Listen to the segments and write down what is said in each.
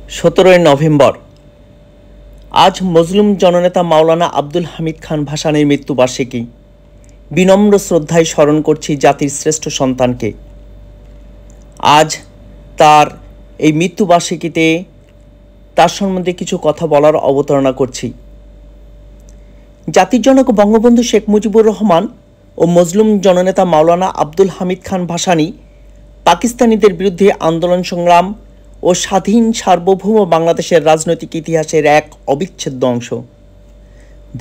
17 November. আজ মজলুম জননেতা মাওলানা আব্দুল হামিদ খান ভাসানীর মৃত্যুবার্ষিকী। বিনম্র শ্রদ্ধায় স্মরণ করছি জাতির শ্রেষ্ঠ সন্তানকে। আজ তার এই মৃত্যুবার্ষিকীতে তার সম্বন্ধে কিছু কথা বলার অবতারণা করছি। জাতির জনক বঙ্গবন্ধু শেখ মুজিবুর রহমান ও মজলুম জননেতা মাওলানা আব্দুল হামিদ খান ভাসানী পাকিস্তানিদের বিরুদ্ধে আন্দোলন সংগ্রাম ও স্বাধীন সার্বভৌম বাংলাদেশের রাজনৈতিক ইতিহাসের এক অবিচ্ছেদ্য অংশ।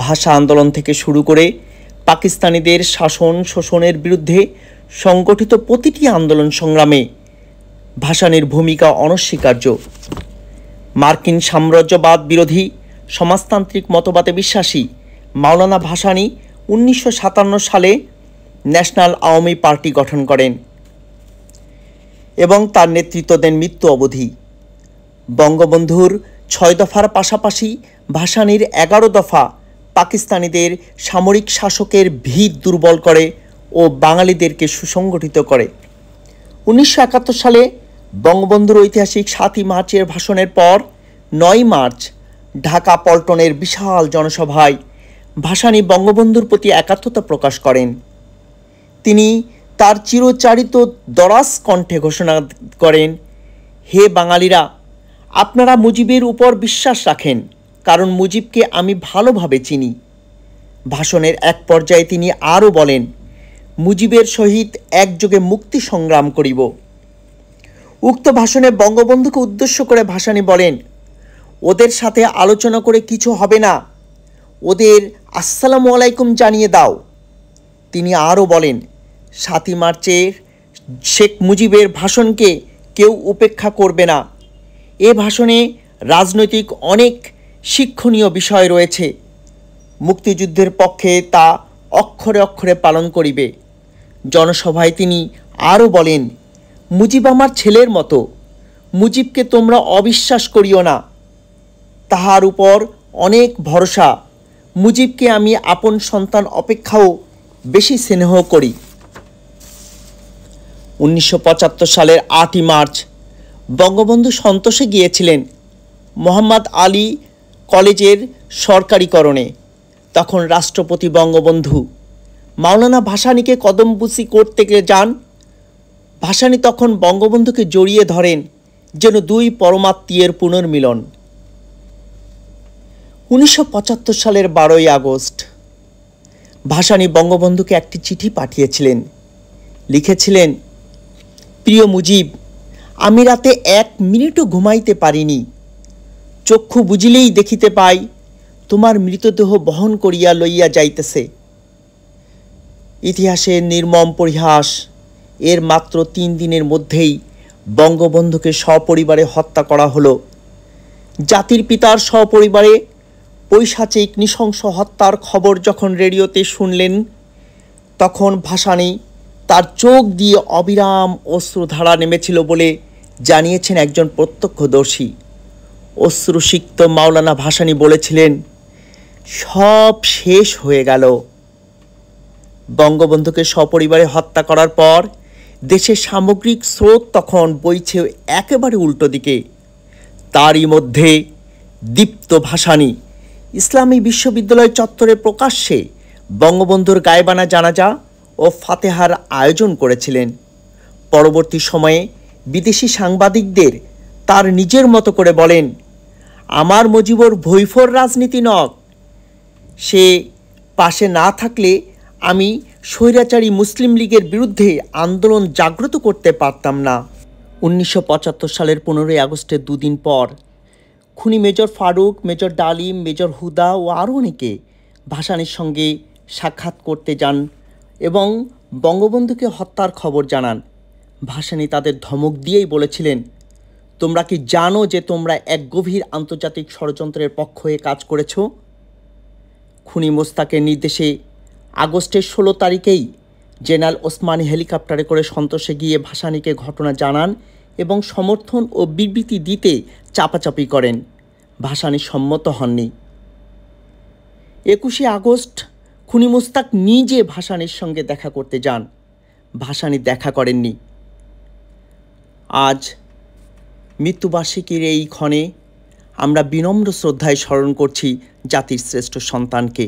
ভাষা আন্দোলন থেকে শুরু করে পাকিস্তানিদের শাসন শোষণের বিরুদ্ধে সংগঠিত প্রতিটি আন্দোলন সংগ্রামে ভাসানীর ভূমিকা অনস্বীকার্য। মার্কিন সাম্রাজ্যবাদ বিরোধী সমাজতান্ত্রিক মতবাদে বিশ্বাসী মাওলানা ভাসানী 1957 সালে ন্যাশনাল আওয়ামী পার্টি গঠন করেন এবং তার নেতৃত্ব দেন মৃত্যু অবধি। বঙ্গবন্ধুর 6 দফার পাশাপাশি ভাসানীর 11 দফা পাকিস্তানিদের সামরিক শাসকের ভিত দুর্বল করে ও বাঙালিদেরকে সুসংগঠিত করে। 1971 সালে বঙ্গবন্ধুর ঐতিহাসিক 7ই মার্চের ভাষণের পর 9 মার্চ ঢাকা পল্টনের বিশাল জনসভায় ভাসানী বঙ্গবন্ধুর প্রতি একাত্মতা প্রকাশ করেন। তিনি তার চিরচারিত দরাজ কণ্ঠে ঘোষণা করেন, হে বাঙালিরা, আপনারা মুজিবের উপর বিশ্বাস রাখেন, কারণ মুজিবকে আমি ভালোভাবে চিনি। ভাষণের এক পর্যায়ে তিনি আরও বলেন, মুজিবের সহিত একযোগে মুক্তি সংগ্রাম করিব। উক্ত ভাষণে বঙ্গবন্ধুকে উদ্দেশ্য করে ভাসানী বলেন, ওদের সাথে আলোচনা করে কিছু হবে না, ওদের আসসালামু আলাইকুম জানিয়ে দাও। তিনি আরও বলেন, 7ই মার্চের শেখ মুজিবের ভাষণকে কেউ উপেক্ষা করবে না। এ ভাষণে রাজনৈতিক অনেক শিক্ষণীয় বিষয় রয়েছে। মুক্তিযুদ্ধের পক্ষে তা অক্ষরে অক্ষরে পালন করিবে। জনসভায় তিনি আরও বলেন, মুজিব আমার ছেলের মতো, মুজিবকে তোমরা অবিশ্বাস করিও না, তাহার উপর অনেক ভরসা। মুজিবকে আমি আপন সন্তান অপেক্ষাও বেশি স্নেহ করি। 1975 সালের 8ই মার্চ বঙ্গবন্ধু সন্তোষে গিয়েছিলেন মোহাম্মদ আলী কলেজের সরকারিকরণে। তখন রাষ্ট্রপতি বঙ্গবন্ধু মাওলানা ভাসানীকে কদমবুসি করতে যান। ভাসানী তখন বঙ্গবন্ধুকে জড়িয়ে ধরেন, যেন দুই পরমাত্মীয়ের পুনর্মিলন। 1975 সালের 12ই আগস্ট ভাসানী বঙ্গবন্ধুকে একটি চিঠি পাঠিয়েছিলেন। লিখেছিলেন, প্রিয় মুজিব, আমি রাতে 1 মিনিটও ঘুমাইতে পারিনি। চক্ষু বুঝিলেই দেখিতে পাই তোমার মৃতদেহ বহন করিয়া লইয়া যাইতেছে। ইতিহাসের নির্মম পরিহাস, এর মাত্র 3 দিনের মধ্যেই বঙ্গবন্ধুকে সপরিবারে হত্যা করা হলো। জাতির পিতার সপরিবারে পৈশাচিক নৃশংস হত্যার খবর যখন রেডিওতে শুনলেন, তখন ভাসানী তার চোখ দিয়ে অবিরাম অশ্রুধারা নেমেছিল বলে জানিয়েছেন একজন প্রত্যক্ষদর্শী। অশ্রুসিক্ত মাওলানা ভাসানী বলেছিলেন, সব শেষ হয়ে গেল। বঙ্গবন্ধুকে সপরিবারে হত্যা করার পর দেশের সামগ্রিক স্রোত তখন বইছে একেবারে উল্টো দিকে। তারই মধ্যে দীপ্ত ভাসানী ইসলামী বিশ্ববিদ্যালয় চত্বরে প্রকাশ্যে বঙ্গবন্ধুর গায়েবানা জানাজা ও ফাতেহার আয়োজন করেছিলেন। পরবর্তী সময়ে বিদেশি সাংবাদিকদের তার নিজের মতো করে বলেন, আমার মুজিবর ভৈফর রাজনীতি নক, সে পাশে না থাকলে আমি স্বৈরাচারী মুসলিম লীগের বিরুদ্ধে আন্দোলন জাগ্রত করতে পারতাম না। 1975 সালের 15ই আগস্টের 2 দিন পর খুনি মেজর ফারুক, মেজর ডালিম, মেজর হুদা ও আরও অনেকে ভাসানীর সঙ্গে সাক্ষাৎ করতে যান এবং বঙ্গবন্ধুকে হত্যার খবর জানান। ভাসানী তাদের ধমক দিয়েই বলেছিলেন, তোমরা কি জানো যে তোমরা এক গভীর আন্তর্জাতিক ষড়যন্ত্রের পক্ষ হয়ে কাজ করেছ? খুনি মোস্তাকের নির্দেশে আগস্টের 16 তারিখেই জেনারেল ওসমানী হেলিকপ্টারে করে সন্তোষে গিয়ে ভাসানীকে ঘটনা জানান এবং সমর্থন ও বিবৃতি দিতে চাপাচাপি করেন। ভাসানী সম্মত হননি। 21শে আগস্ট খুনি মোস্তাক নিজে ভাসানীর সঙ্গে দেখা করতে যান। ভাসানী দেখা করেননি। আজ মৃত্যুবার্ষিকীর এই ক্ষণে আমরা বিনম্র শ্রদ্ধায় স্মরণ করছি জাতির শ্রেষ্ঠ সন্তানকে।